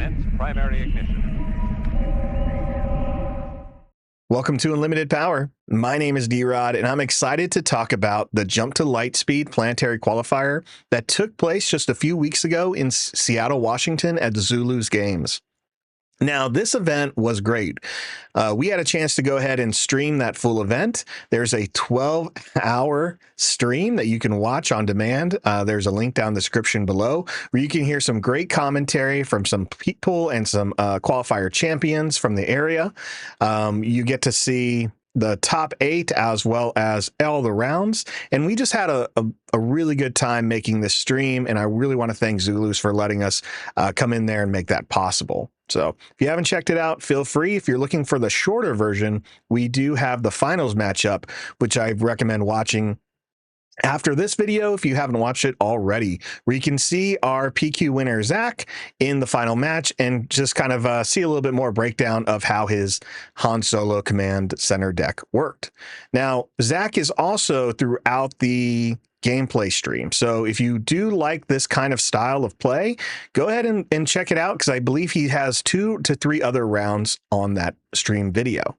Commence primary ignition. Welcome to Unlimited Power. My name is D-Rod, and I'm excited to talk about the Jump to Lightspeed planetary qualifier that took place just a few weeks ago in Seattle, Washington at Zulu's Games. Now, this event was great. We had a chance to go ahead and stream that full event. There's a 12-hour stream that you can watch on demand. There's a link down in the description below where you can hear some great commentary from some people and some qualifier champions from the area. You get to see the top 8 as well as all the rounds. And we just had a really good time making this stream. And I really want to thank Zulus for letting us come in there and make that possible. So if you haven't checked it out, feel free. If you're looking for the shorter version, we do have the finals matchup, which I recommend watching after this video if you haven't watched it already, where you can see our PQ winner Zack in the final match and just kind of see a little bit more breakdown of how his Han Solo command center deck worked. Now, Zack is also throughout the gameplay stream. So if you do like this kind of style of play, go ahead and check it out, because I believe he has 2 to 3 other rounds on that stream video.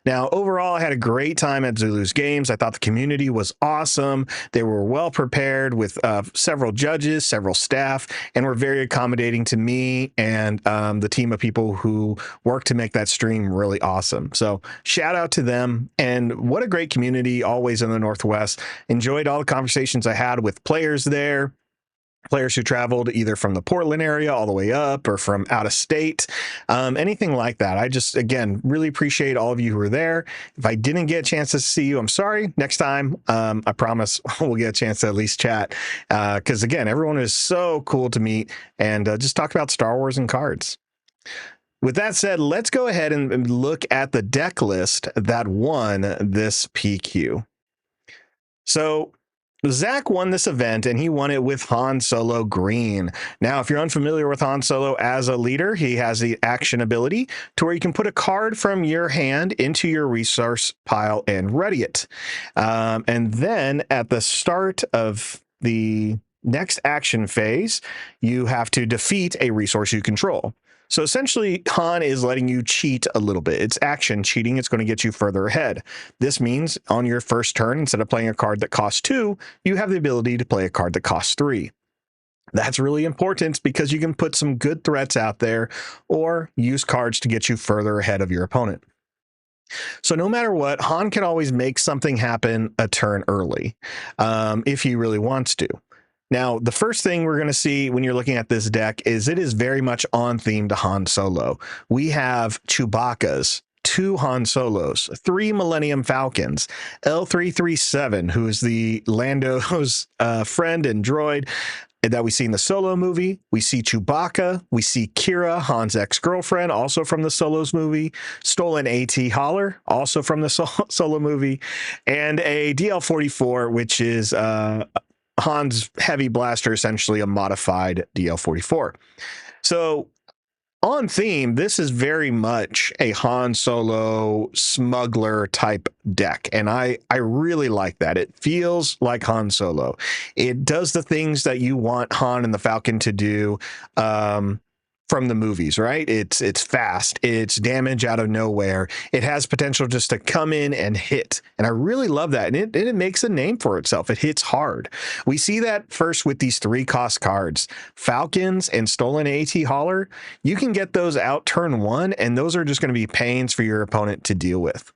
Now, overall, I had a great time at Zulu's Games. I thought the community was awesome. They were well prepared with several judges, several staff, and were very accommodating to me and the team of people who worked to make that stream really awesome. So shout out to them. And what a great community, always in the Northwest. Enjoyed all the conversations I had with players there. Players who traveled either from the Portland area all the way up or from out of state, anything like that. I just, again, really appreciate all of you who were there. If I didn't get a chance to see you, I'm sorry. Next time, I promise we'll get a chance to at least chat. Because again, everyone is so cool to meet and just talk about Star Wars and cards. With that said, let's go ahead and look at the deck list that won this PQ. So Zack won this event, and he won it with Han Solo Green. Now, if you're unfamiliar with Han Solo as a leader, he has the action ability to where you can put a card from your hand into your resource pile and ready it. And then at the start of the next action phase, you have to defeat a resource you control. So essentially, Han is letting you cheat a little bit. It's action cheating. It's going to get you further ahead. This means on your first turn, instead of playing a card that costs 2, you have the ability to play a card that costs 3. That's really important because you can put some good threats out there or use cards to get you further ahead of your opponent. So no matter what, Han can always make something happen a turn early if he really wants to. Now, the first thing we're going to see when you're looking at this deck is it is very much on theme to Han Solo. We have Chewbacca's, 2 Han Solos, 3 Millennium Falcons, L337, who is the Lando's friend and droid that we see in the Solo movie. We see Chewbacca. We see Kira, Han's ex-girlfriend, also from the Solo's movie. Stolen AT Holler, also from the Solo movie. And a DL-44, which is Han's heavy blaster, essentially a modified DL-44. So on theme, this is very much a Han Solo smuggler type deck, and I really like that. It feels like Han Solo. It does the things that you want Han and the Falcon to do from the movies, right? It's fast. It's damage out of nowhere. It has potential just to come in and hit. And I really love that. And it makes a name for itself. It hits hard. We see that first with these 3 cost cards, Falcons and Stolen AT Holler. You can get those out turn 1, and those are just going to be pains for your opponent to deal with.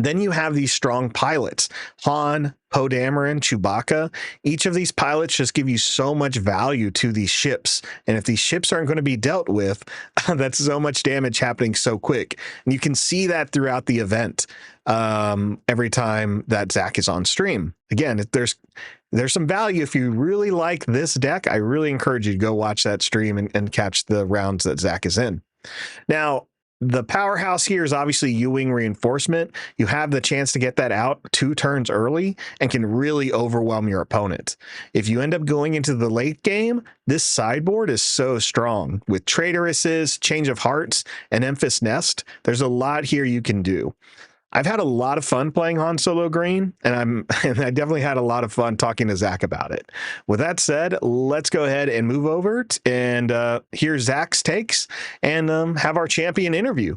Then you have these strong pilots, Han, Poe Dameron, Chewbacca. Each of these pilots just give you so much value to these ships. And if these ships aren't going to be dealt with, that's so much damage happening so quick. And you can see that throughout the event every time that Zack is on stream. Again, there's some value. If you really like this deck, I really encourage you to go watch that stream and catch the rounds that Zack is in. Now, the powerhouse here is obviously U-Wing reinforcement. You have the chance to get that out 2 turns early and can really overwhelm your opponent. If you end up going into the late game, this sideboard is so strong. With Traitoresses, Change of Hearts, and Emphas Nest, there's a lot here you can do. I've had a lot of fun playing Han Solo Green, and and I definitely had a lot of fun talking to Zach about it. With that said, let's go ahead and move over and hear Zach's takes and have our champion interview.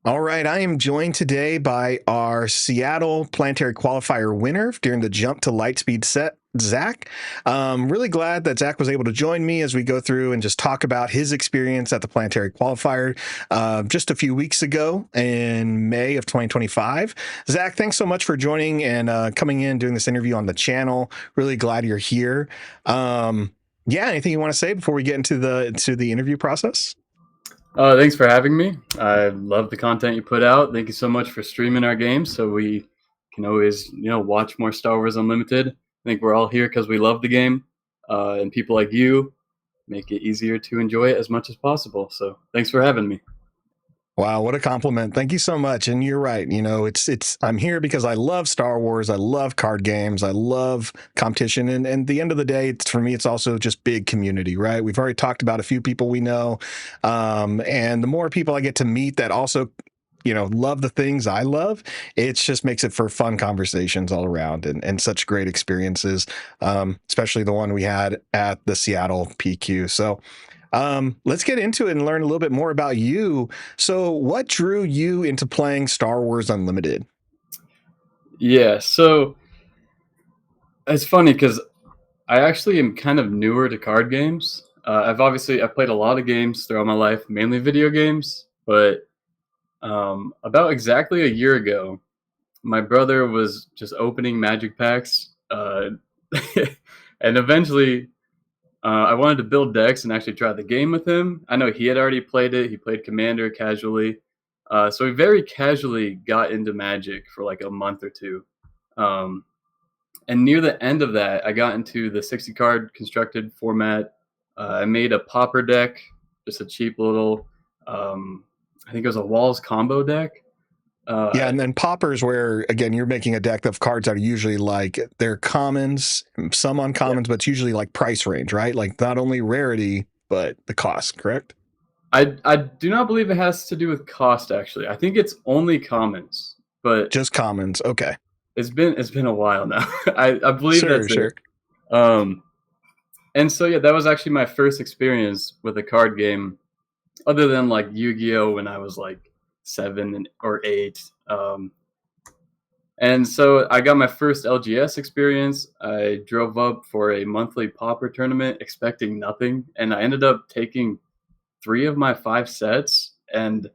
All right, I am joined today by our Seattle Planetary Qualifier winner during the Jump to Lightspeed set, Zack. Really glad that Zack was able to join me as we go through and just talk about his experience at the Planetary Qualifier just a few weeks ago in May of 2025. Zack, thanks so much for joining and coming in, doing this interview on the channel. Really glad you're here. Yeah, anything you want to say before we get into the interview process? Thanks for having me. I love the content you put out. Thank you so much for streaming our games so we can always, watch more Star Wars Unlimited. I think we're all here because we love the game, and people like you make it easier to enjoy it as much as possible. So thanks for having me. Wow, what a compliment. Thank you so much. And you're right. It's I'm here because I love Star Wars. I love card games. I love competition. And the end of the day, for me, it's also just big community, right? We've already talked about a few people we know. And the more people I get to meet that also love the things I love, it just makes it for fun conversations all around and such great experiences, especially the one we had at the Seattle PQ. So let's get into it and learn a little bit more about you. So, what drew you into playing Star Wars Unlimited? Yeah, so it's funny because I actually am kind of newer to card games. I've played a lot of games throughout my life, mainly video games, but about exactly a year ago, my brother was just opening magic packs, and eventually I wanted to build decks and actually try the game with him. I know he had already played it. He played Commander casually, so we very casually got into Magic for like a month or two. Um, and near the end of that, I got into the 60 card constructed format. I made a popper deck, just a cheap little, I think it was a Walls combo deck. Yeah, Uh, and then poppers, where again you're making a deck of cards that are usually like they're commons, some uncommons, but it's usually like price range, right? Like not only rarity but the cost. Correct? I do not believe it has to do with cost. Actually, I think it's only commons, but Just commons. Okay. it's been a while now. I believe Sure, that's it. sure. Um, and so yeah, that was actually my first experience with a card game, other than like Yu-Gi-Oh when I was like 7 or 8. And so I got my first LGS experience. I drove up for a monthly Pauper tournament expecting nothing, and I ended up taking 3 of my 5 sets, and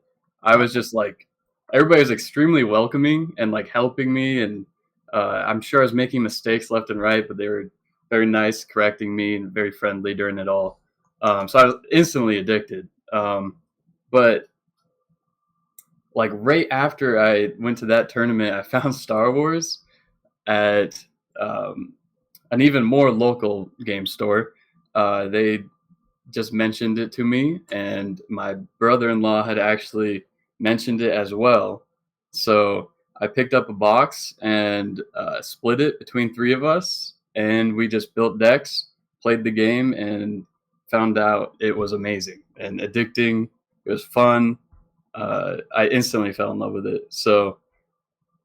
I was just like, everybody was extremely welcoming and like helping me, and I'm sure I was making mistakes left and right, but they were very nice, correcting me, and very friendly during it all. So I was instantly addicted. But like right after I went to that tournament, I found Star Wars at um, an even more local game store. They just mentioned it to me, and my brother-in-law had actually mentioned it as well. So I picked up a box and split it between 3 of us, and we just built decks, played the game, and found out it was amazing and addicting. It was fun. I instantly fell in love with it. So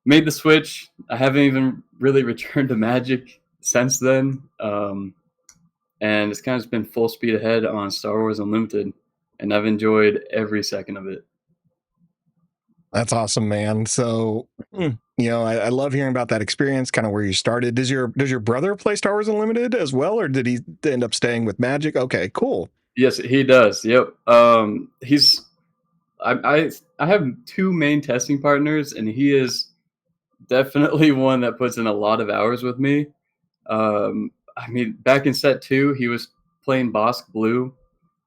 made the switch. I haven't even really returned to Magic since then. And it's kind of been full speed ahead on Star Wars Unlimited, and I've enjoyed every second of it. That's awesome, man. So, I love hearing about that experience, kind of where you started. Does your brother play Star Wars Unlimited as well, or did he end up staying with Magic? Okay, cool. Yes, he does. Yep. He's I have 2 main testing partners, and he is definitely one that puts in a lot of hours with me. I mean, back in set 2, he was playing Bosk Blue,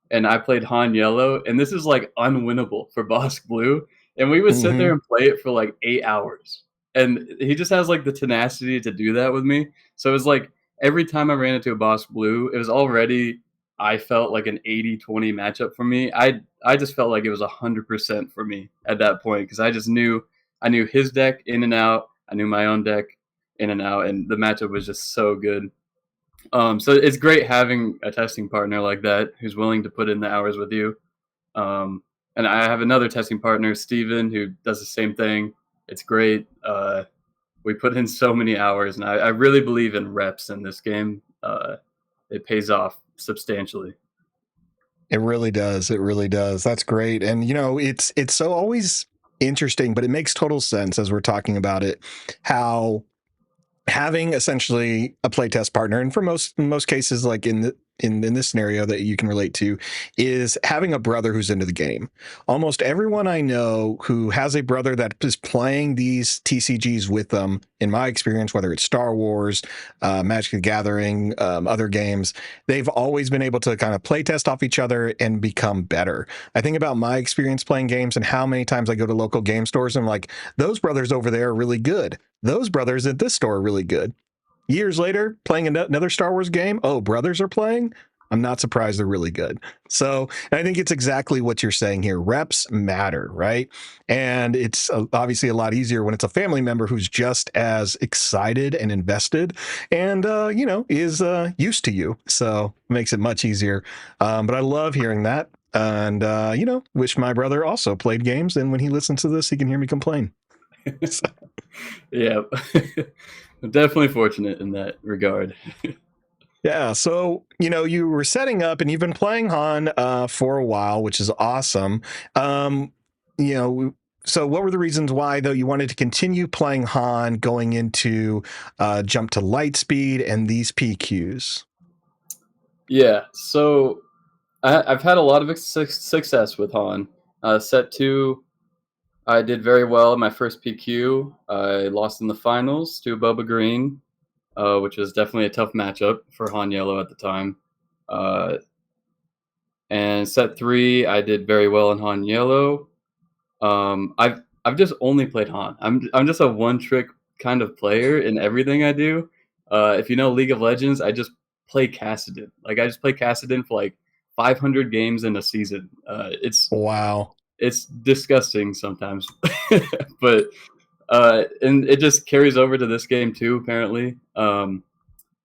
and I played Han Yellow, and this is like unwinnable for Bosk Blue. And we would sit there Hmm. and play it for like 8 hours. And he just has like the tenacity to do that with me. So it was like every time I ran into a Bosk Blue, it was already, I felt like an 80-20 matchup for me. I just felt like it was 100% for me at that point because I knew his deck in and out. I knew my own deck in and out, and the matchup was just so good. So it's great having a testing partner like that who's willing to put in the hours with you. Um, and I have another testing partner, Steven, who does the same thing. It's great. We put in so many hours, and I really believe in reps in this game. It pays off substantially. It really does. It really does. That's great. And it's so always interesting, but it makes total sense as we're talking about it, how having essentially a playtest partner, and for most cases, like in this scenario that you can relate to, is having a brother who's into the game. Almost everyone I know who has a brother that is playing these TCGs with them, in my experience, whether it's Star Wars, Magic the Gathering, other games, they've always been able to kind of play test off each other and become better. I think about my experience playing games and how many times I go to local game stores and I'm like, those brothers over there are really good. Those brothers at this store are really good. Years later, playing another Star Wars game, oh, brothers are playing. I'm not surprised they're really good. So I think it's exactly what you're saying here. Reps matter, right? And it's obviously a lot easier when it's a family member who's just as excited and invested and, is used to you. So it makes it much easier. But I love hearing that. And, wish my brother also played games. And when he listens to this, he can hear me complain. So, Yeah, I'm definitely fortunate in that regard. yeah, so you were setting up, and you've been playing Han for a while, which is awesome. Um, you know, so what were the reasons why, though, you wanted to continue playing Han going into Jump to Lightspeed and these PQs? Yeah, so I've had a lot of success with Han. Set two, I did very well in my first PQ. I lost in the finals to Boba Green, which was definitely a tough matchup for Han Yellow at the time. Uh, and set three, I did very well in Han Yellow. I've just only played Han. I'm just a one trick kind of player in everything I do. If you know League of Legends, I just play Kassadin. Like I just play Kassadin for like 500 games in a season. Wow. It's disgusting sometimes, but and it just carries over to this game too. Apparently, I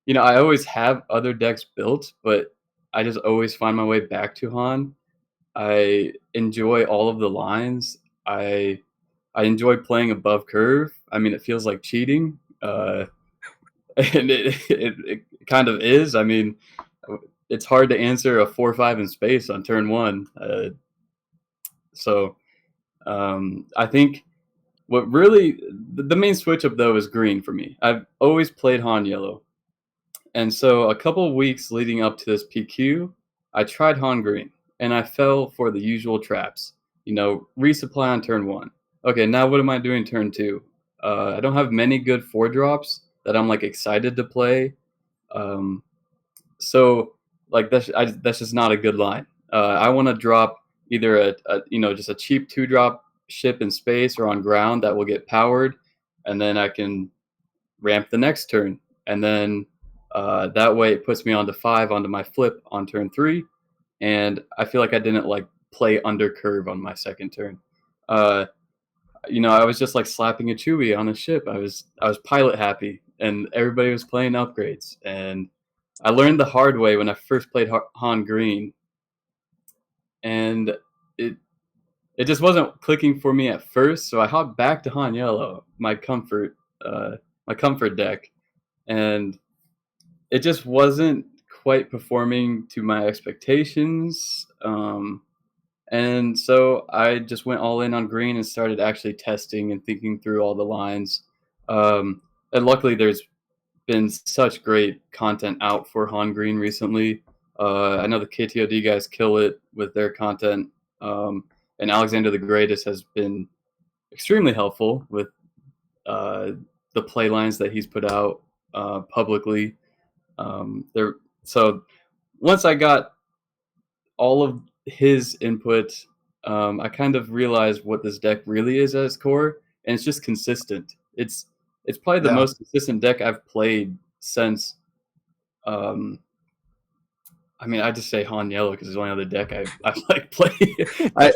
always have other decks built, but I just always find my way back to Han. I enjoy all of the lines. I enjoy playing above curve. I mean, it feels like cheating, and it kind of is. I mean, it's hard to answer a 4/5 in space on turn one. So I think what really the main switch up though is green for me. I've always played Han Yellow, and so a couple of weeks leading up to this PQ, I tried Han Green, and I fell for the usual traps. Resupply on turn one. Okay, now what am I doing turn two? I don't have many good four drops that I'm like excited to play. Um, so like that's just not a good line. I want to drop either just a cheap two drop ship in space or on ground that will get powered, and then I can ramp the next turn, and then that way it puts me onto five onto my flip on turn three, and I feel like I didn't like play under curve on my second turn. Uh, I was just like slapping a Chewie on a ship. I was pilot happy, and everybody was playing upgrades. And I learned the hard way when I first played Han Green, and it it just wasn't clicking for me at first. So I hopped back to Han Yellow, my comfort deck, and it just wasn't quite performing to my expectations. And so I just went all in on green and started actually testing and thinking through all the lines. And luckily, there's been such great content out for Han Green recently. I know the KTOD guys kill it with their content. And Alexander the Greatest has been extremely helpful with uh, the play lines that he's put out publicly. There, so once I got all of his input, I kind of realized what this deck really is at its core, and it's just consistent. It's probably the Yeah. most consistent deck I've played since. Um, I mean, I just say Han Yellow because it's the only other deck I like play. I,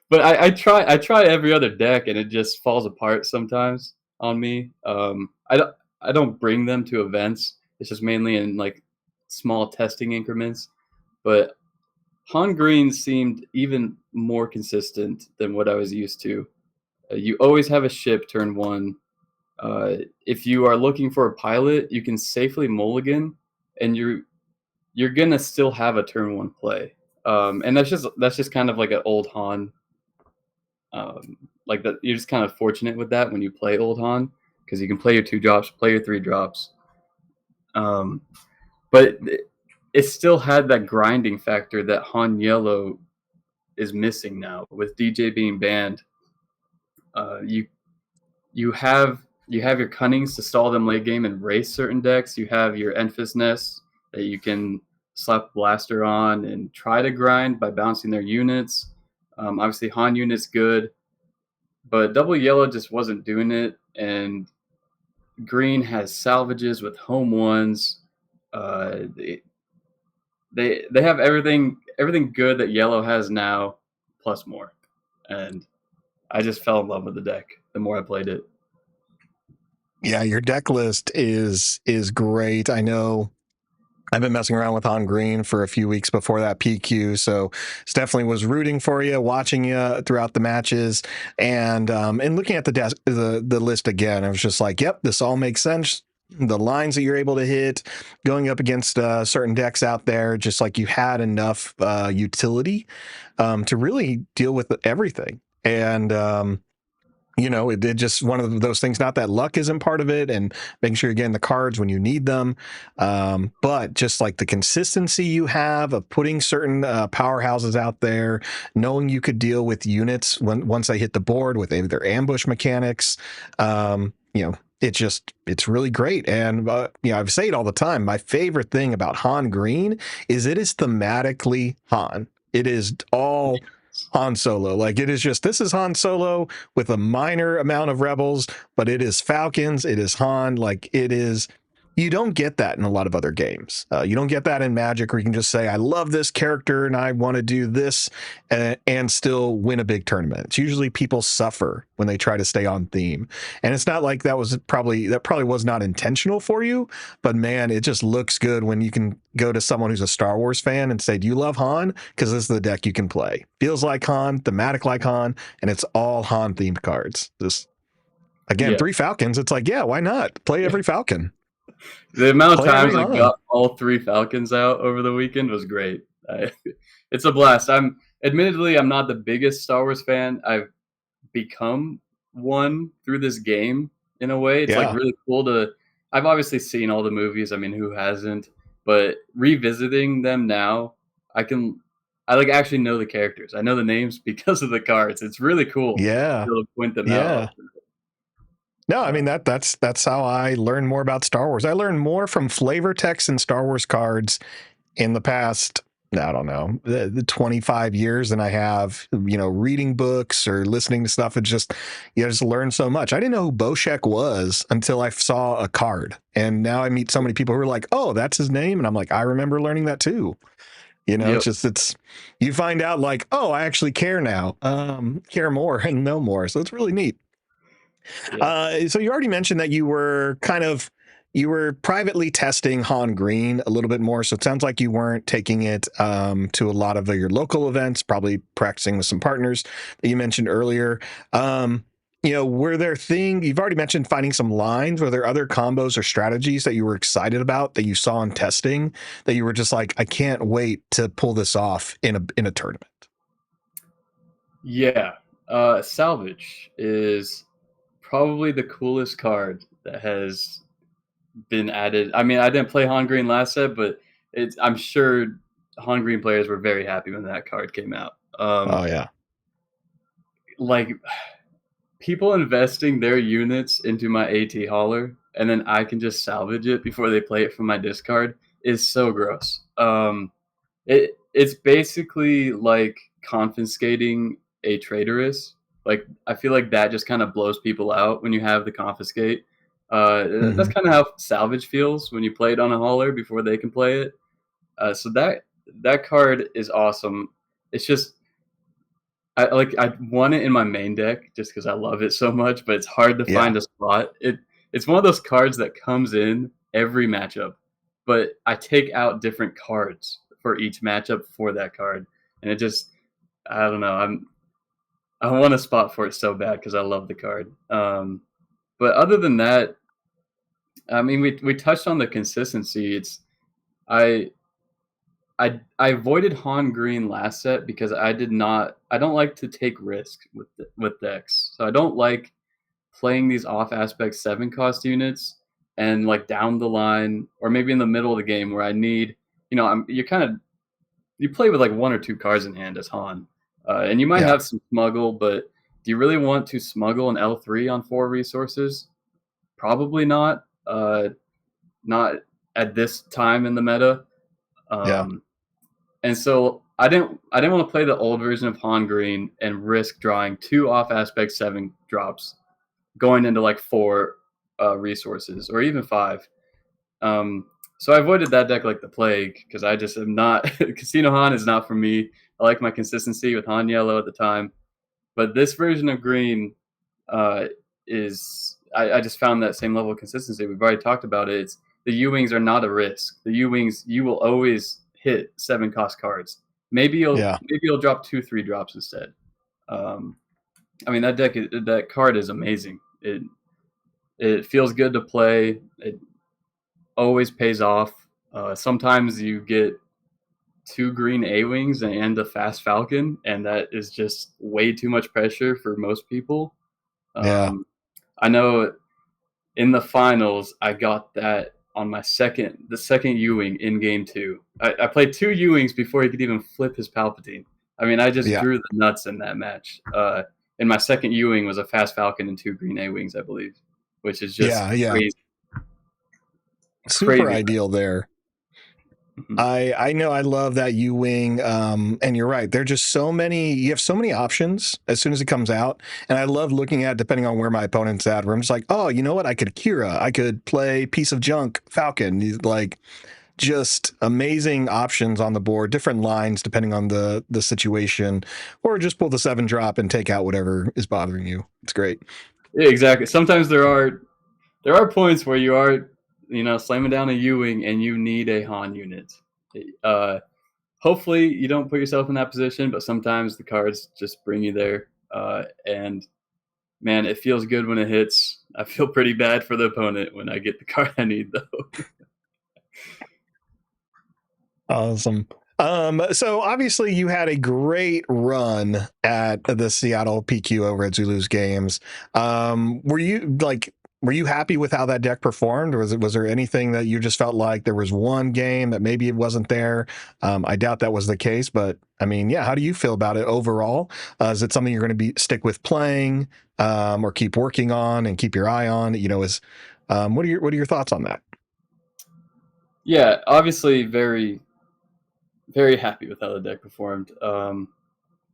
but I try every other deck, and it just falls apart sometimes on me. I don't bring them to events. It's just mainly in like small testing increments. But Han Green seemed even more consistent than what I was used to. You always have a ship turn one. If you are looking for a pilot, you can safely mulligan, and you're gonna still have a turn one play. And that's just kind of like an old Han. Like that, you're just kind of fortunate with that when you play old Han because you can play your two drops, play your three drops. Um, but it still had that grinding factor that Han Yellow is missing now with DJ being banned. You you have your cunnings to stall them late game and race certain decks. You have your Enfys Nest that you can slap Blaster on and try to grind by bouncing their units. Obviously, Han unit's good, but double yellow just wasn't doing it. And green has salvages with home ones. They have everything good that yellow has now, plus more. And I just fell in love with the deck the more I played it. Yeah, your deck list is great. I know I've been messing around with On Green for a few weeks before that PQ, so definitely was rooting for you, watching you throughout the matches, and looking at the list again. I was just like, yep, this all makes sense. The lines that you're able to hit, going up against certain decks out there, just like you had enough utility to really deal with everything. And it just one of those things. Not that luck isn't part of it, and making sure you're getting the cards when you need them, but just like the consistency you have of putting certain powerhouses out there, knowing you could deal with units once they hit the board with either ambush mechanics. It's really great. And I say it all the time. My favorite thing about Han Green is it is thematically Han. It is all Han Solo. Like it is just, this is Han Solo with a minor amount of rebels, but it is Falcons, it is Han. Like it is, you don't get that in a lot of other games. You don't get that in Magic, where you can just say, I love this character and I want to do this and still win a big tournament. It's usually people suffer when they try to stay on theme. And it's not like that probably was not intentional for you, but man, it just looks good when you can go to someone who's a Star Wars fan and say, do you love Han? Because this is the deck you can play. Feels like Han, thematic like Han, and it's all Han themed cards. Just again, Yeah. 3 Falcons. It's like, yeah, why not? Play every Falcon. The amount of Play every times I Han. got all 3 Falcons out over the weekend was great. It's a blast. I'm not the biggest Star Wars fan. I've become one through this game in a way. It's like Yeah. really cool to. I've obviously seen all the movies. I mean, who hasn't? But revisiting them now, I can. I like actually know the characters. I know the names because of the cards. It's really cool to Yeah. be able to point them out. Yeah. No, I Uh, mean that's how I learned more about Star Wars. I learned more from flavor text and Star Wars cards in the past, I don't know, the 25 years than I have, reading books or listening to stuff. It's just, you just learn so much. I didn't know who Boshek was until I saw a card. And now I meet so many people who are like, oh, that's his name. And I'm like, I remember learning that too. yep. You find out like, oh, I actually care now, care more and know more. So it's really neat. Yeah. So you already mentioned that you were privately testing Han Green a little bit more. So it sounds like you weren't taking it to a lot of your local events, probably practicing with some partners that you mentioned earlier. Were there you've already mentioned finding some lines? Were there other combos or strategies that you were excited about that you saw in testing that you were just like, I can't wait to pull this off in a tournament? Yeah. Salvage is probably the coolest card that has been added. I mean, I didn't play Han Green last set, but I'm sure Han Green players were very happy when that card came out. Oh yeah. Like people investing their units into my AT hauler, and then I can just salvage it before they play it from my discard is so gross. It's basically like confiscating a traitoress. Like I feel like that just kind of blows people out when you have the confiscate. That's Mm-hmm. kind of how salvage feels when you play it on a hauler before they can play it. So that card is awesome. It's just I want it in my main deck just because I love it so much, but it's hard to Yeah. find a spot. It's one of those cards that comes in every matchup, but I take out different cards for each matchup for that card. and it just I don't know. I want a spot for it so bad because I love the card. But other than that, I mean, we touched on the consistency. It's I I avoided Han Green last set because I don't like to take risks with decks. So I don't like playing these off aspect 7 cost units and like down the line or maybe in the middle of the game where I need, you kind of you play with like 1 or 2 cards in hand as Han. And you might Yeah. have some smuggle, but do you really want to smuggle an L3 on 4 resources? Probably not. Not at this time in the meta. Yeah. Um, and so I didn't want to play the old version of Han Green and risk drawing 2 off aspect 7 drops going into like 4 resources or even 5. Um, so I avoided that deck like the plague because I just am not Casino Han is not for me. I like my consistency with Han Yellow at the time, but this version of Green uh, is I just found that same level of consistency. We've already talked about it. It's the U wings are not a risk. The U wings you will always hit 7 cost cards. Yeah. Maybe you'll drop 2-3 drops instead. Um, I mean that card is amazing. It feels good to play. It always pays off. Sometimes you get 2 green A wings and a fast Falcon, and that is just way too much pressure for most people. Yeah. Um, I know in the finals, I got that on the second U-wing in game 2. I played 2 U-wings before he could even flip his Palpatine. I mean, I just Yeah. drew the nuts in that match. And my second U-wing was a fast Falcon and 2 green A-wings, I believe, which is just Yeah. Yeah. crazy. Super Crazy. ideal there. Mhm. I know I love that U Wing, and you're right. There are just so many. You have so many options as soon as it comes out, and I love looking at depending on where my opponent's at. Where I'm just like, oh, you know what? I could Kira. I could play Piece of Junk Falcon. Like just amazing options on the board, different lines depending on the situation, or just pull the 7 drop and take out whatever is bothering you. It's great. Yeah, exactly. Sometimes there are points where you are, slamming down a U-wing and you need a Han unit. Uh, Hopefully you don't put yourself in that position, but sometimes the cards just bring you there. And man, it feels good when it hits. I feel pretty bad for the opponent when I get the card I need, though. Awesome. So obviously you had a great run at the Seattle PQ over at Zulu's Games. Were you happy with how that deck performed, or was there anything that you just felt like there was one game that maybe it wasn't there? I doubt that was the case, but I mean, yeah, how do you feel about it overall? Is it something you're going to be stick with playing, or keep working on and keep your eye on? What are your thoughts on that? Yeah, obviously very, very happy with how the deck performed.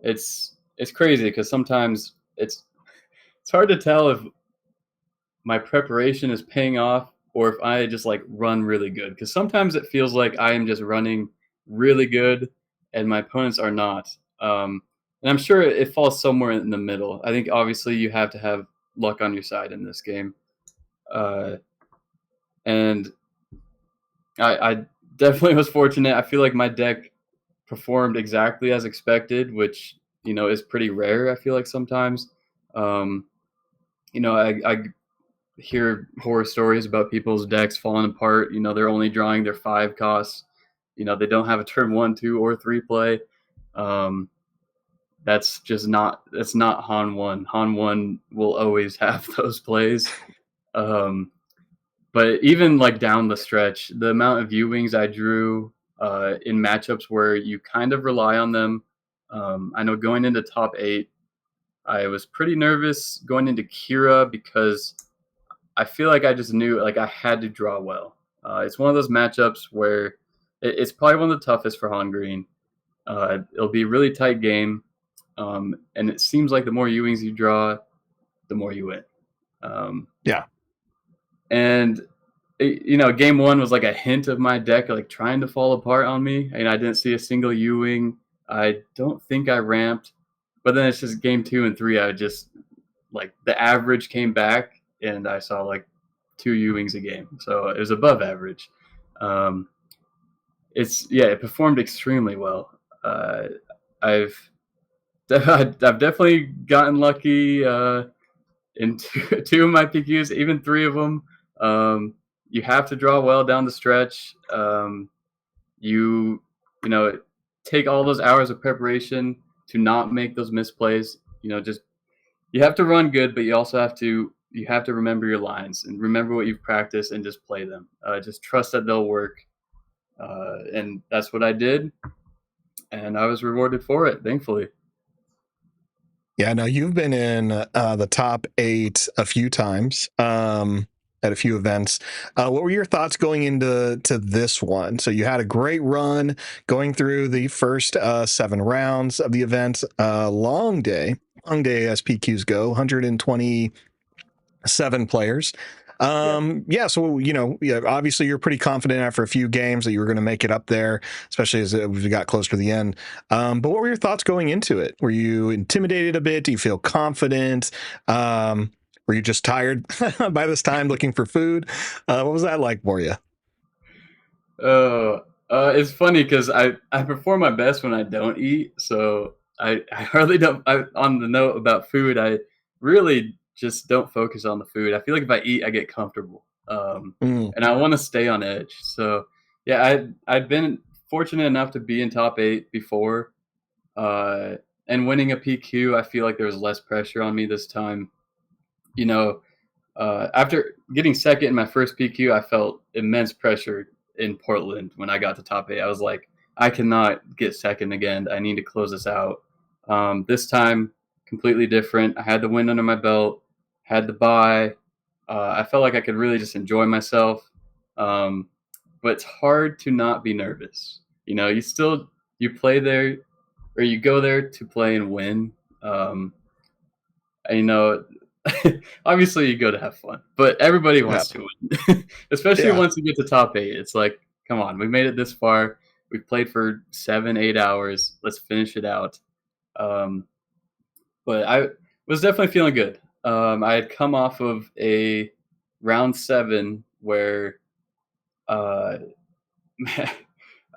It's crazy because sometimes it's hard to tell if my preparation is paying off or if I just like run really good. Because sometimes it feels like I am just running really good and my opponents are not. And I'm sure it falls somewhere in the middle. I think obviously you have to have luck on your side in this game. Uh, and I definitely was fortunate. I feel like my deck performed exactly as expected, which is pretty rare. I feel like sometimes, um, I hear horror stories about people's decks falling apart. They're only drawing their 5 costs. They don't have a turn 1, 2, or 3 play. Um, that's not Han 1. Han 1 will always have those plays. Um, but even like down the stretch, the amount of U-wings I drew in matchups where you kind of rely on them. I know going into top 8, I was pretty nervous going into Kira because I feel like I just knew like I had to draw well. It's one of those matchups where it's probably one of the toughest for Han Green. It'll be a really tight game, and it seems like the more U-wings you draw, the more you win. Um, Yeah. and game 1 was like a hint of my deck like trying to fall apart on me, and I didn't see a single U-wing. I don't think I ramped, but then it's just game 2 and 3. I just like the average came back, and I saw like 2 U-wings a game, so it was above average. Um, it performed extremely well. I've I've definitely gotten lucky in two of my PQs, even three of them. Um, you have to draw well down the stretch. You you know take all those hours of preparation to not make those misplays. Just you have to run good, but you have to remember your lines and remember what you've practiced and just play them. Just trust that they'll work, and that's what I did, and I was rewarded for it, thankfully. Yeah, now you've been in the top 8 a few times at a few events. What were your thoughts going into this one? So you had a great run going through the first 7 rounds of the event. Long day as PQs go. 127 players. Yeah. Yeah, so yeah, obviously you're pretty confident after a few games that you were going to make it up there, especially as we got close to the end. But what were your thoughts going into it? Were you intimidated a bit? Do you feel confident? Were you just tired by this time, looking for food? What was that like for you? It's funny because I perform my best when I don't eat, so I hardly don't. On the note about food, I really just don't focus on the food. I feel like if I eat, I get comfortable, Mm, and I want to stay on edge. So yeah, I'd been fortunate enough to be in top 8 before, uh, and winning a PQ. I feel like there was less pressure on me this time. You know, after getting second in my first PQ, I felt immense pressure in Portland when I got to top 8. I was like, I cannot get second again. I need to close this out. This time, completely different. I had the win under my belt, had the bye. I felt like I could really just enjoy myself. Um, but it's hard to not be nervous. You play there, or you go there to play and win. And, obviously you go to have fun, but everybody yeah, wants to win, especially yeah. once you get to top 8. It's like, come on, we made it this far. We've played for 7, 8 hours. Let's finish it out. Um, but I was definitely feeling good. I had come off of a round 7 where uh,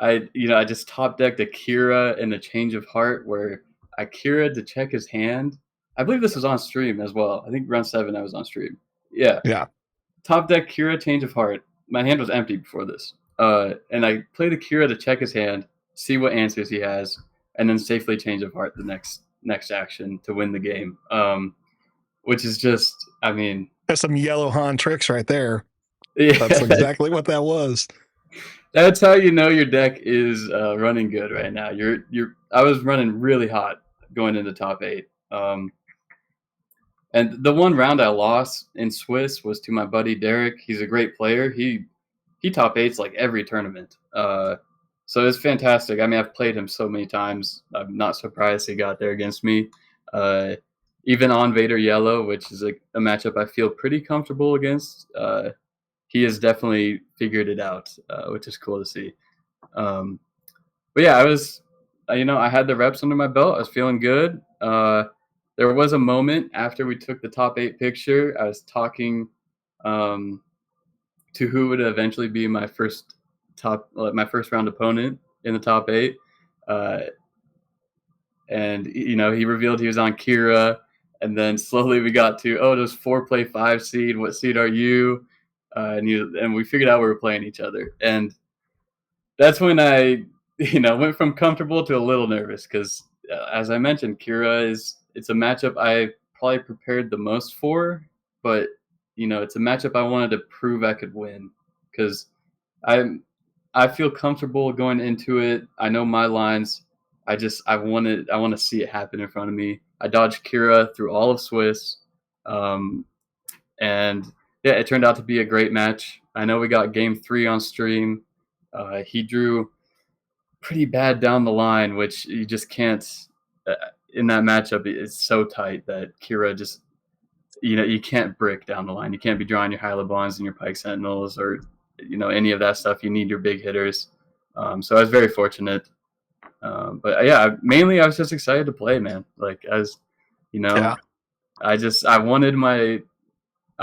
I just top decked Akira in a change of heart where Akira to check his hand. I believe this was on stream as well. I think round 7 I was on stream. Yeah. Yeah. Top deck Kira change of heart. My hand was empty before this. And I played Akira to check his hand, see what answers he has, and then safely change of heart the next action to win the game. Which is just, I mean, There's some yellow Han tricks right there. That's yeah, exactly what that was. that's how you know your deck is running good right now. I was running really hot going into top 8. And the one round I lost in Swiss was to my buddy Derek. He's a great player. He top 8s like every tournament. So it's fantastic. I mean, I've played him so many times. I'm not surprised he got there against me. Uh, Even on Vader Yellow, which is a matchup I feel pretty comfortable against, he has definitely figured it out, which is cool to see. Um, but yeah, I had the reps under my belt. I was feeling good. There was a moment after we took the top 8 picture. I was talking um, to who would eventually be my first round opponent in the top 8. Uh, and he revealed he was on Kira, and then slowly we got to, oh, does 4 play 5 seed? What seed are you? And we figured out we were playing each other, and that's when I went from comfortable to a little nervous because, as I mentioned, it's a matchup I probably prepared the most for, but it's a matchup I wanted to prove I could win because I I feel comfortable going into it. I know my lines. I want to see it happen in front of me. I dodged Kira through all of Swiss, um, and yeah, it turned out to be a great match. I know we got game 3 on stream. He drew pretty bad down the line, which you just can't. In that matchup, it's so tight that Kira just you can't brick down the line. You can't be drawing your Hylabons and your Pike Sentinels or any of that stuff. You need your big hitters. So I was very fortunate. But yeah, mainly I was just excited to play, man. Like as you know, Yeah. I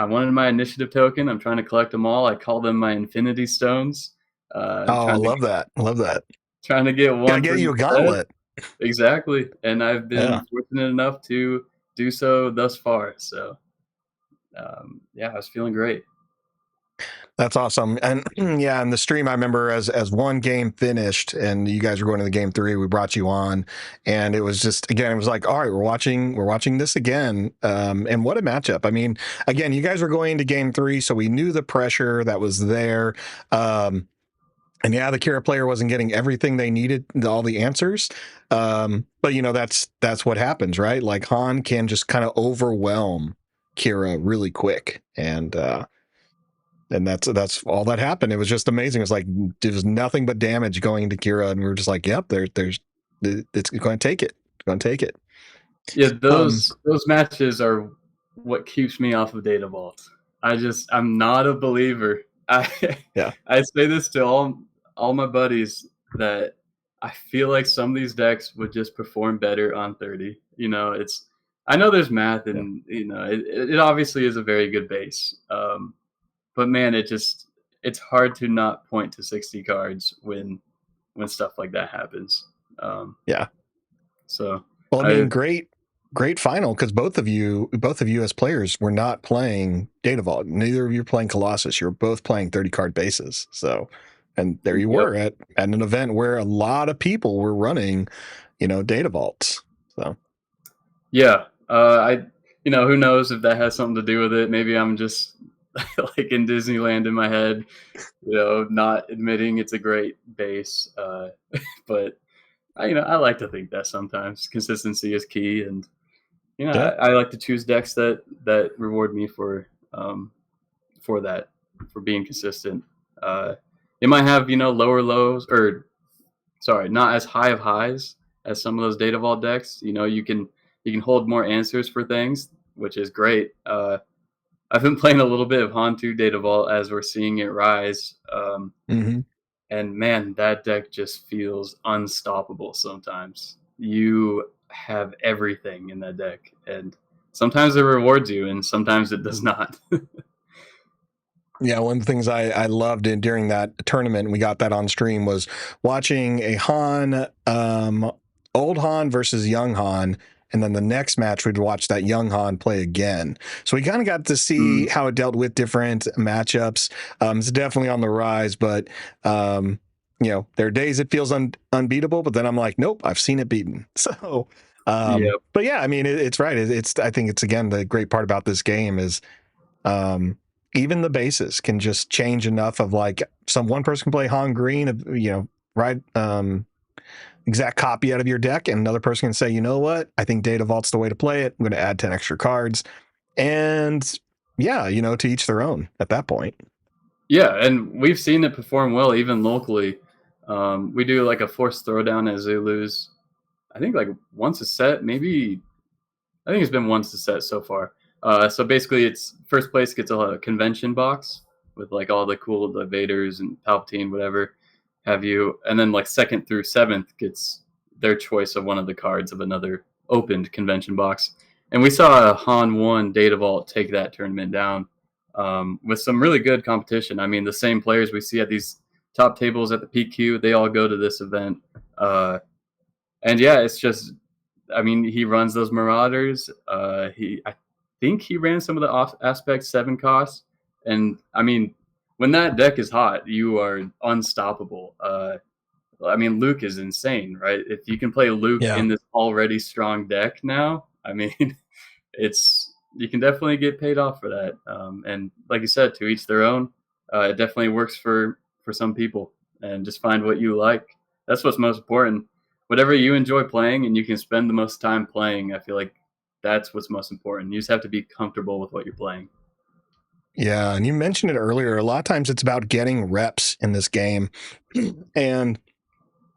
wanted my initiative token. I'm trying to collect them all. I call them my Infinity Stones. Oh, I Trying to love that. I love that. trying to get Gotta one get for you each a set. gauntlet. exactly, and I've been Yeah. fortunate enough to do so thus far. So yeah, I was feeling great. That's awesome. And yeah, in the stream, I remember as one game finished and you guys were going to the game three, we brought you on, and it was just again, it was like, all right, we're watching this again. And what a matchup! I mean, again, you guys were going to game three, so we knew the pressure that was there. Um, and yeah, the Kira player wasn't getting everything they needed, all the answers. But that's what happens, right? Like Han can just kind of overwhelm Kira really quick, and that's all that happened. It was just amazing. It was like there was nothing but damage going to Kira, and we were just like, "Yep, there's it's going to take it. It's going to take it." Yeah, Um, those matches are what keeps me off of Data Vault. I'm not a believer. I yeah, I say this to all my buddies that I feel like some of these decks would just perform better on 30. It's I know there's math yeah, and it obviously is a very good base. But man, it's hard to not point to 60 cards when stuff like that happens. Um, yeah. so Well, I I mean, great final because both of you as players were not playing Data Vault. Neither of you were playing Colossus. You were both playing 30 card bases. So, and there you Yep. were at an event where a lot of people were running, Data Vaults. So Yeah, who knows if that has something to do with it. Maybe I'm just like in Disneyland in my head, not admitting it's a great base. But I like to think that sometimes consistency is key, and yeah, I like to choose decks that reward me for that, for being consistent. Uh, it might have lower lows, or sorry, not as high of highs as some of those data vault decks. You can hold more answers for things, which is great. I've been playing a little bit of Han2 Data Vault as we're seeing it rise, hmm and man, that deck just feels unstoppable. Sometimes you have everything in that deck, and sometimes it rewards you, and sometimes it does not. yeah. One of the things I loved during that tournament, we got that on stream, was watching a Han, old Han versus young Han. And then the next match, we'd watch that young Han play again. So we kind of got to see Mm, how it dealt with different matchups. It's definitely on the rise, but there are days it feels unbeatable, but then I'm like, nope, I've seen it beaten. So, yeah, but yeah, I mean, it's right. I think it's again the great part about this game is um, even the bases can just change enough of like one person can play Han Green, right, exact copy out of your deck, and another person can say, you know what, I think Data Vault's the way to play it. I'm going to add 10 extra cards, and yeah, to each their own at that point. yeah, and we've seen it perform well even locally. We do like a forced throwdown at Zulus. I think like once a set, maybe I think it's been once a set so far. So basically, it's first place gets a convention box with like all the cool the Vaders and Palpatine, whatever have you, and then like second through seventh gets their choice of one of the cards of another opened convention box. And we saw a Han One Data Vault take that tournament down with some really good competition. I mean, the same players we see at these top tables at the PQ, they all go to this event. And yeah, it's just I mean, he runs those Marauders. I think he ran some of the off aspect 7 costs, and I mean, when that deck is hot, you are unstoppable. I mean, Luke is insane, right? If you can play Luke Yeah. in this already strong deck now, I mean, it's you can definitely get paid off for that. And like you said, to each their own. It definitely works for some people, and just find what you like. That's what's most important. Whatever you enjoy playing, and you can spend the most time playing. I feel like that's what's most important. You just have to be comfortable with what you're playing. Yeah, and you mentioned it earlier. A lot of times it's about getting reps in this game. And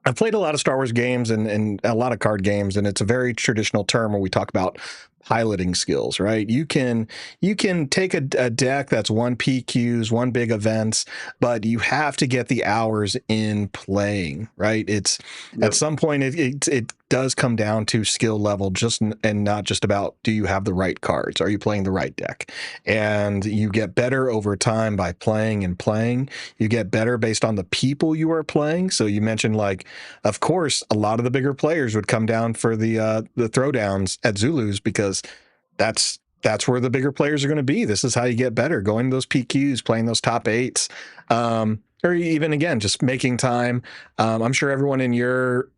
I've played a lot of Star Wars games and a lot of card games, and it's a very traditional term where we talk about piloting skills, right? You can take a deck that's one PQs, one big events, but you have to get the hours in playing, right? It's at Yep. some point it does come down to skill level, just and not just about do you have the right cards, are you playing the right deck, and you get better over time by playing and playing. You get better based on the people you are playing. So you mentioned, like, of course, a lot of the bigger players would come down for the throwdowns at Zulus because that's where the bigger players are going to be. This is how you get better, going to those PQs, playing those top eights, or even again just making time. I'm sure everyone in your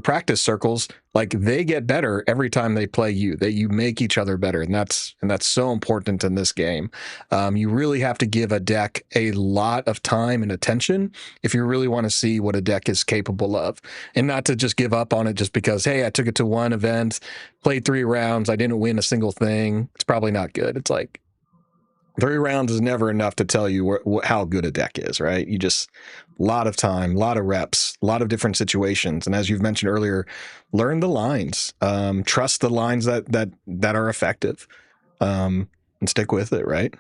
practice circles, like, they get better every time they play you. That you make each other better, and that's so important in this game. You really have to give a deck a lot of time and attention if you really want to see what a deck is capable of, and not to just give up on it just because, hey, I took it to one event, played 3 rounds, I didn't win a single thing. It's probably not good. It's like 3 rounds is never enough to tell you how good a deck is, right? You just a lot of time, a lot of reps, a lot of different situations, and as you've mentioned earlier, learn the lines, trust the lines that are effective, and stick with it, right?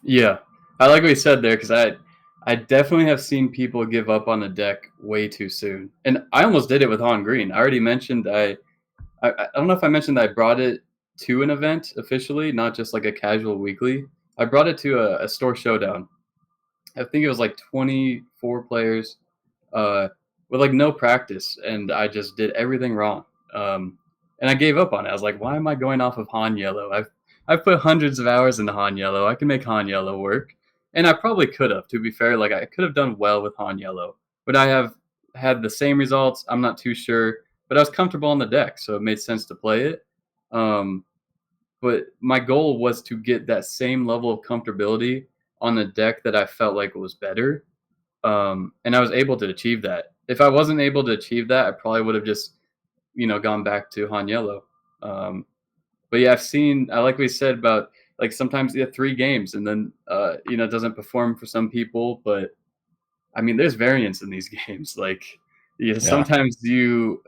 Yeah, I like what you said there because I definitely have seen people give up on a deck way too soon, and I almost did it with Han Green. I already mentioned I don't know if I mentioned that I brought it to an event officially, not just like a casual weekly. I brought it to a store showdown. I think it was like 24 players, uh, with like no practice, and I just did everything wrong. And I gave up on it. I was like, why am I going off of Han Yellow? I've put hundreds of hours into Han Yellow. I can make Han Yellow work, and I probably could have. To be fair, like I could have done well with Han Yellow, but I have had the same results. I'm not too sure, but I was comfortable on the deck, so it made sense to play it. Um, but my goal was to get that same level of comfortability on the deck that I felt like was better, and I was able to achieve that. If I wasn't able to achieve that, I probably would have just gone back to Han Yellow. Um, but yeah, I like what you said about like sometimes you have 3 games and then it doesn't perform for some people, but I mean there's variance in these games. Like Yeah. sometimes you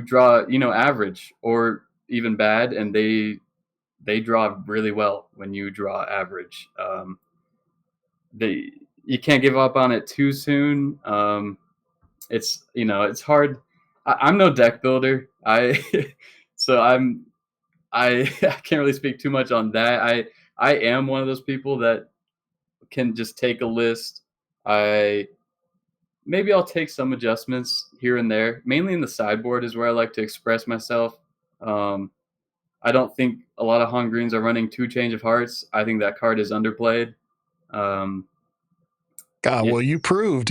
draw average or even bad, and they draw really well when you draw average. They You can't give up on it too soon. It's hard. I'm no deck builder. I so I I can't really speak too much on that. I am one of those people that can just take a list. I Maybe I'll take some adjustments here and there. Mainly in the sideboard is where I like to express myself. Um, I don't think a lot of Han Greens are running 2 Change of Hearts. I think that card is underplayed. Um, God, yeah, well, you proved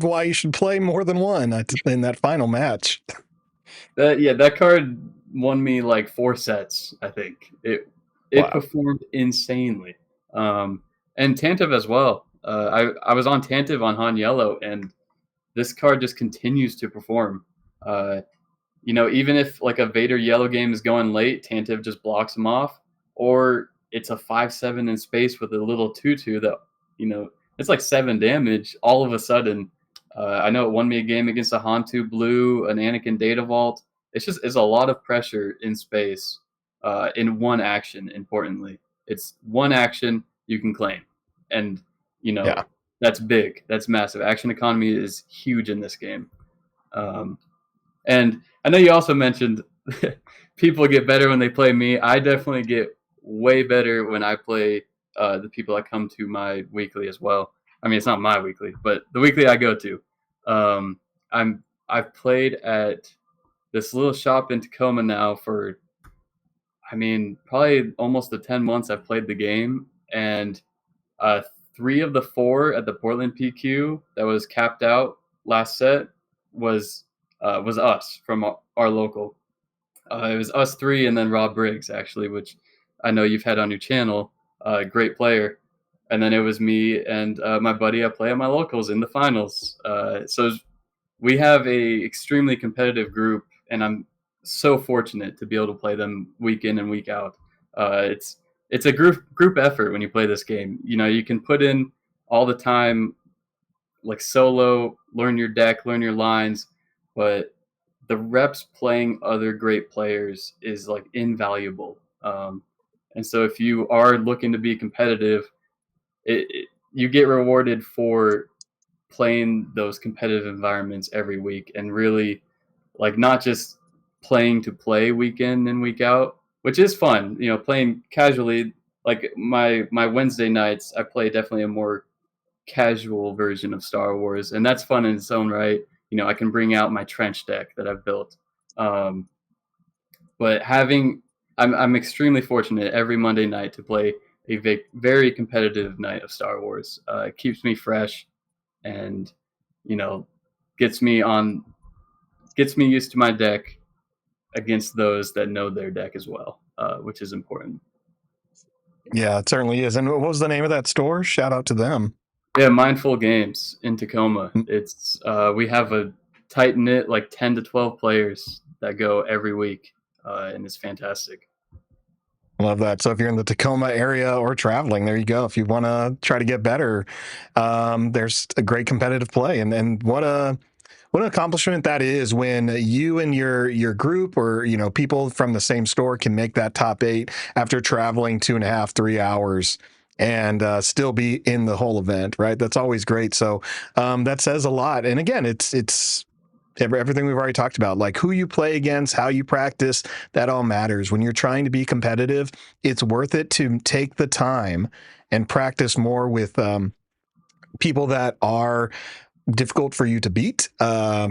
why you should play more than one in that final match. that card won me like 4 sets. I think it Wow. performed insanely, and Tantive as well. I was on Tantive on Han Yellow, and this card just continues to perform. Uh, even if like a Vader Yellow game is going late, Tantive just blocks him off, or it's a 5/7 in space with a little 2/2 that you know it's like 7 damage all of a sudden. I know it won me a game against a Hantu Blue, an Anakin Data Vault. It's a lot of pressure in space, in one action. Importantly, it's one action you can claim, and you Yeah. know that's big. That's massive. Action economy is huge in this game. Um, and I know you also mentioned people get better when they play me. I definitely get way better when I play the people that come to my weekly as well. I mean, it's not my weekly, but the weekly I go to. Um, I've played at this little shop in Tacoma now for, I mean, probably almost the 10 months I've played the game, and uh, 3 of the 4 at the Portland PQ that was capped out last set was us from our local. It was us 3 and then Rob Briggs actually, which I know you've had on your channel. Great player. And then it was me and my buddy I play at my locals in the finals. So we have a extremely competitive group, and I'm so fortunate to be able to play them week in and week out. It's a group effort when you play this game. You can put in all the time, like solo, learn your deck, learn your lines, but the reps playing other great players is like invaluable. And so if you are looking to be competitive, you get rewarded for playing those competitive environments every week and really like not just playing to play week in and week out, which is fun. You know, playing casually. Like my Wednesday nights, I play definitely a more casual version of Star Wars, and that's fun in its own right. You know, I can bring out my trench deck that I've built. Um, but I'm extremely fortunate every Monday night to play a very competitive night of Star Wars. It keeps me fresh and you know gets me on gets me used to my deck against those that know their deck as well, which is important. Yeah, it certainly is. And what was the name of that store? Shout out to them. Yeah, Mindful Games in Tacoma. It's we have a tight knit like 10 to 12 players that go every week, and it's fantastic. Love that. So if you're in the Tacoma area or traveling, there you go. If you want to try to get better, there's a great competitive play, and what an accomplishment that is when you and your group or people from the same store can make that top eight after traveling 2.5 3 hours and still be in the whole event, right? That's always great. So that says a lot. And again, it's everything we've already talked about, like who you play against, how you practice, that all matters. When you're trying to be competitive, it's worth it to take the time and practice more with people that are difficult for you to beat,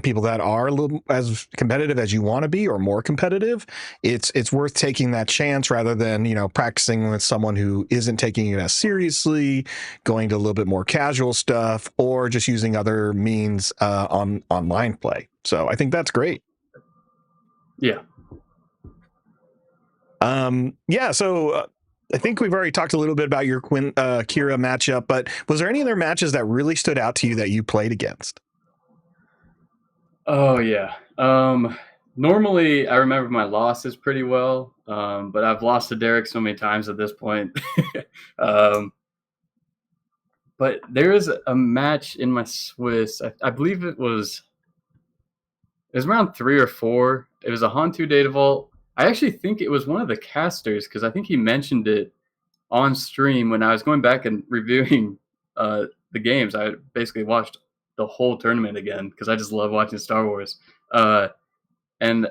people that are a little as competitive as you want to be or more competitive. It's worth taking that chance rather than practicing with someone who isn't taking it as seriously, going to a little bit more casual stuff, or just using other means on online play. So I think that's great. Yeah. Yeah. So I think we've already talked a little bit about your Kira matchup, but was there any other matches that really stood out to you that you played against? Oh yeah. Normally I remember my losses pretty well, but I've lost to Derek so many times at this point. um, but there is a match in my Swiss. I believe it was around 3 or 4. It was a Hantu Data Vault. I actually think it was one of the casters because I think he mentioned it on stream when I was going back and reviewing the games. I basically watched the whole tournament again because I just love watching Star Wars. And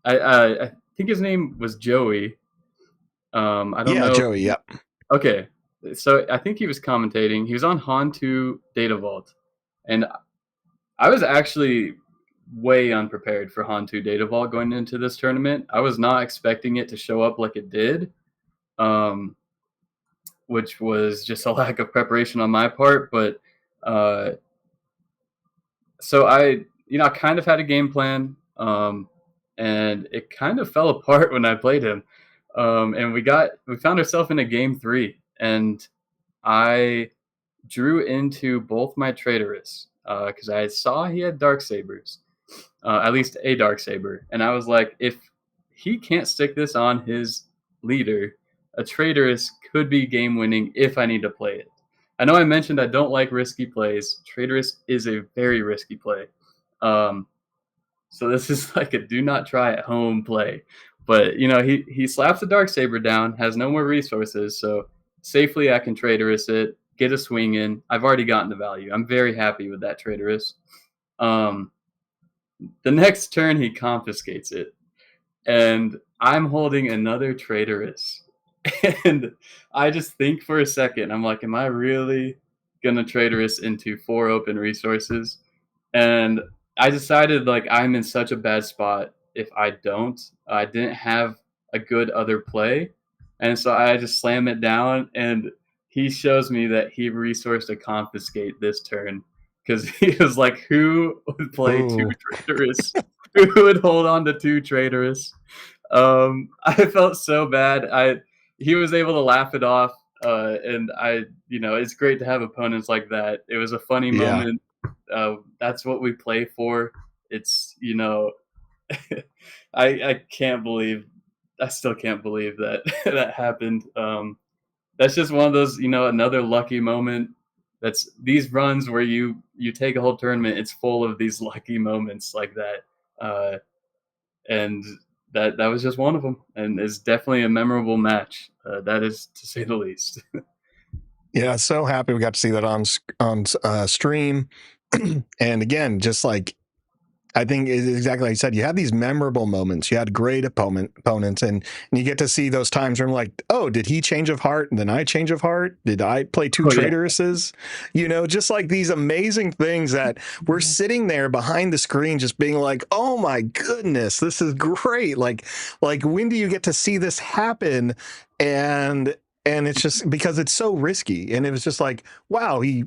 I think his name was Joey. I don't Yeah, know. Joey. Yep. Okay, so I think he was commentating. He was on Han2 Data Vault, and I was actually way unprepared for Han2 Data Vault going into this tournament. I was not expecting it to show up like it did, um, which was just a lack of preparation on my part. But uh, so I kind of had a game plan, and it kind of fell apart when I played him. And we found ourselves in a game 3, and I drew into both my Traitorous because I saw he had Dark Sabers, at least a Dark Saber, and I was like, if he can't stick this on his leader, a Traitorous could be game winning if I need to play it. I know I mentioned I don't like risky plays. Traitorous is a very risky play. Um, so this is like a do not try at home play. But he slaps the Dark Saber down, has no more resources, so safely I can Traitorous it, get a swing in. I've already gotten the value. I'm very happy with that Traitorous. Um, the next turn he confiscates it, and I'm holding another Traitorous. And I just think for a second, I'm like, am I really gonna Traitorous into 4 open resources? And I decided like I'm in such a bad spot if I don't. I didn't have a good other play, and so I just slam it down. And he shows me that he resourced to confiscate this turn because he was like, "Who would play two Ooh. traitorous? Who would hold on to two traitorous?" I felt so bad. He was able to laugh it off, and it's great to have opponents like that. It was a funny Yeah. moment. That's what we play for. It's I can't believe I still can't believe that that happened. That's just one of those another lucky moment. That's these runs where you take a whole tournament. It's full of these lucky moments like that. uh, and that was just one of them, and it's definitely a memorable match. That is to say the least. Yeah, so happy we got to see that on stream. And again, just like I think is exactly like you said. You had these memorable moments. You had great opponents, and you get to see those times where I'm like, oh, did he change of heart? And then I change of heart. Did I play two Oh yeah, traitresses? Just like these amazing things that we're sitting there behind the screen, just being like, oh my goodness, this is great. Like when do you get to see this happen? And and it's just because it's so risky, and it was just like, wow, he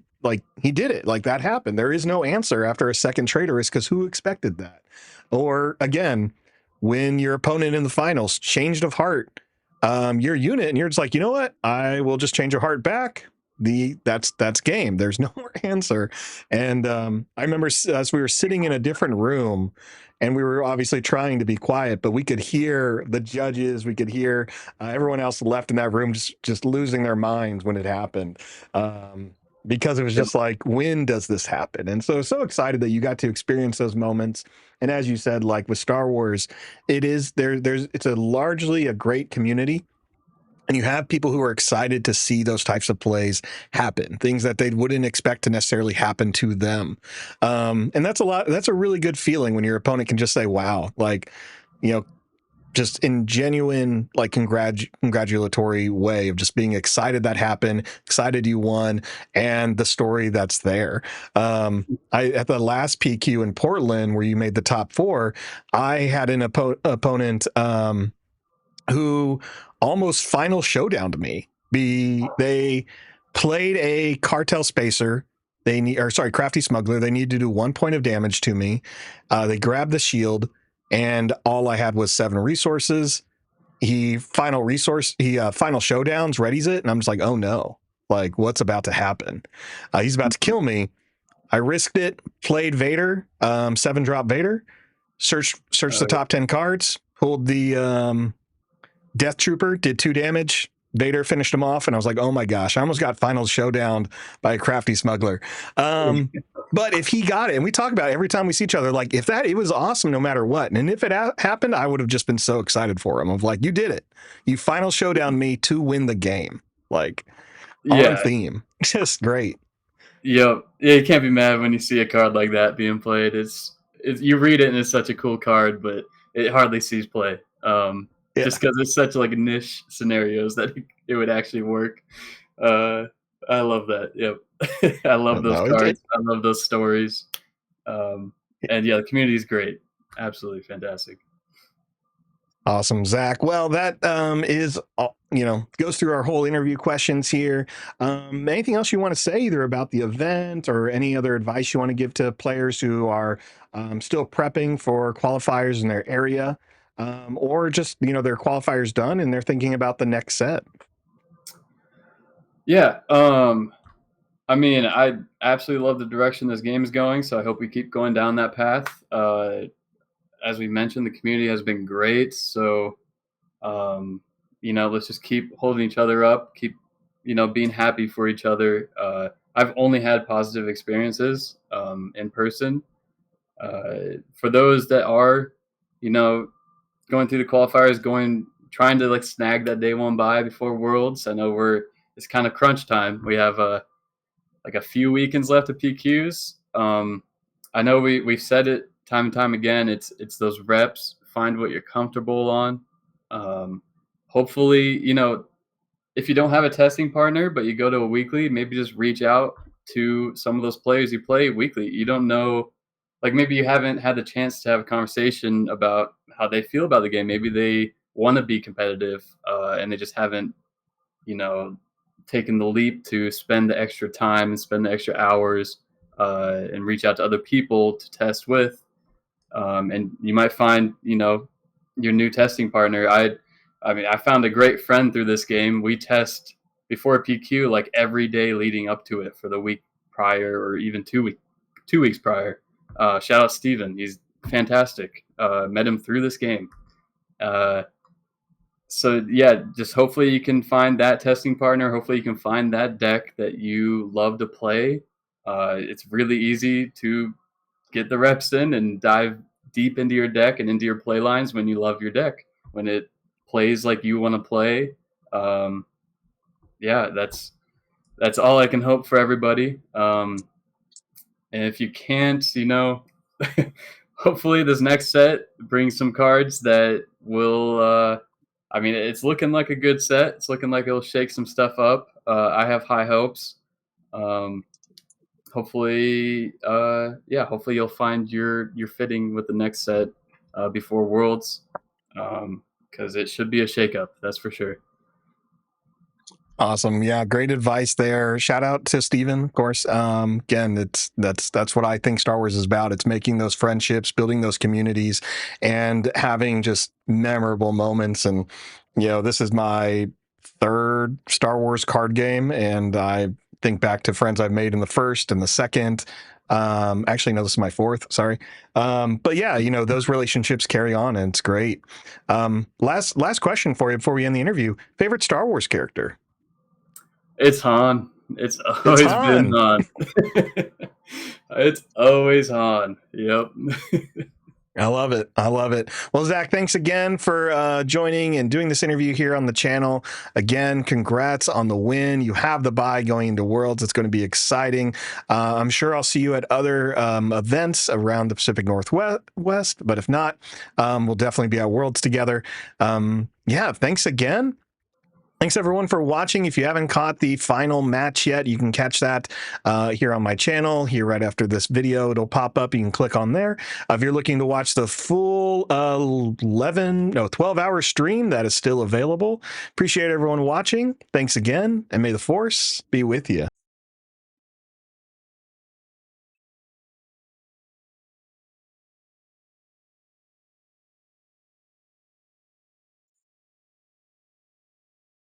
did it. Like that happened. There is no answer after a second traitorous because who expected that? Or again, when your opponent in the finals changed of heart, your unit, and you're just like, you know what? I will just change your heart back. That's game. There's no more answer. And I remember as we were sitting in a different room, and we were obviously trying to be quiet, but we could hear the judges. We could hear everyone else left in that room just losing their minds when it happened. Um, because it was yep. just like, when does this happen? And so excited that you got to experience those moments. And as you said, like with Star Wars, it is there's it's a largely a great community, and you have people who are excited to see those types of plays happen, things that they wouldn't expect to necessarily happen to them. And that's a really good feeling when your opponent can just say, wow, like, you know, just in genuine like congratulatory way of just being excited that happened, excited you won, and the story that's there. I at the last PQ in Portland where you made the top four, I had an opponent who almost final showdown to me. They played a cartel spacer. Crafty smuggler. They needed to do 1 point of damage to me. They grabbed the shield, and all I had was 7 resources. He final showdowns, readies it, and I'm just like, oh no, like what's about to happen? He's about to kill me. I risked it, played Vader, 7-drop Vader, searched the top 10 cards, pulled the Death Trooper, did 2 damage. Vader finished him off, and I was like, oh my gosh, I almost got final showdown by a crafty smuggler. But if he got it, and we talk about it every time we see each other, like it was awesome no matter what. And if it happened, I would have just been so excited for him. Of like, you did it. You final showdown me to win the game. Like on Yeah, theme. Just great. yep. Yeah, you can't be mad when you see a card like that being played. It's you read it and it's such a cool card, but it hardly sees play. Yeah. Just because it's such like niche scenarios that it would actually work. Uh, I love that. Yep. I love those No, cards. I love those stories. Um, and yeah, the community is great. Absolutely fantastic. awesome, Zach. Well, that is, goes through our whole interview questions here. Anything else you want to say either about the event or any other advice you want to give to players who are still prepping for qualifiers in their area, or just, their qualifiers done and they're thinking about the next set? Yeah. I mean, I absolutely love the direction this game is going, so I hope we keep going down that path. As we mentioned, the community has been great, so let's just keep holding each other up, keep being happy for each other. I've only had positive experiences in person. For those that are, you know, going through the qualifiers, trying to like snag that day one bye before Worlds. I know it's kind of crunch time. We have like a few weekends left of PQs. I know we've said it time and time again. It's those reps. Find what you're comfortable on. Hopefully, if you don't have a testing partner, but you go to a weekly, maybe just reach out to some of those players you play weekly. You don't know, like maybe you haven't had the chance to have a conversation about how they feel about the game. Maybe they want to be competitive, and they just haven't, you know, taken the leap to spend the extra time and spend the extra hours, and reach out to other people to test with. And you might find, your new testing partner. I mean, I found a great friend through this game. We test before PQ like every day leading up to it for the week prior, or even 2 weeks prior. Shout out Steven. He's fantastic. Met him through this game. Uh, so yeah, just hopefully you can find that testing partner. Hopefully you can find that deck that you love to play. It's really easy to get the reps in and dive deep into your deck and into your play lines when you love your deck, when it plays like you want to play. Um, yeah, that's all I can hope for everybody. And if you can't, hopefully this next set brings some cards that will. I mean, it's looking like a good set. It's looking like it'll shake some stuff up. I have high hopes. Um, hopefully, hopefully you'll find your fitting with the next set before Worlds, because it should be a shakeup. That's for sure. Awesome. Yeah, great advice there. Shout out to Steven, of course. Again, that's what I think Star Wars is about. It's making those friendships, building those communities, and having just memorable moments. And this is my third Star Wars card game, and I think back to friends I've made in the first and the second. Actually, no, this is my fourth. Sorry. But yeah, those relationships carry on, and it's great. Last question for you before we end the interview. Favorite Star Wars character? It's Han. It's It's always been Han. Han. It's always Han. Yep. I love it. I love it. Well, Zach, thanks again for joining and doing this interview here on the channel. Again, congrats on the win. You have the bye going into Worlds. It's going to be exciting. I'm sure I'll see you at other events around the Pacific Northwest, but if not, we'll definitely be at Worlds together. Yeah, thanks again. Thanks everyone for watching. If you haven't caught the final match yet, you can catch that here on my channel. Here right after this video, it'll pop up. You can click on there. If you're looking to watch the full 12-hour stream, that is still available. Appreciate everyone watching. Thanks again, and may the Force be with you.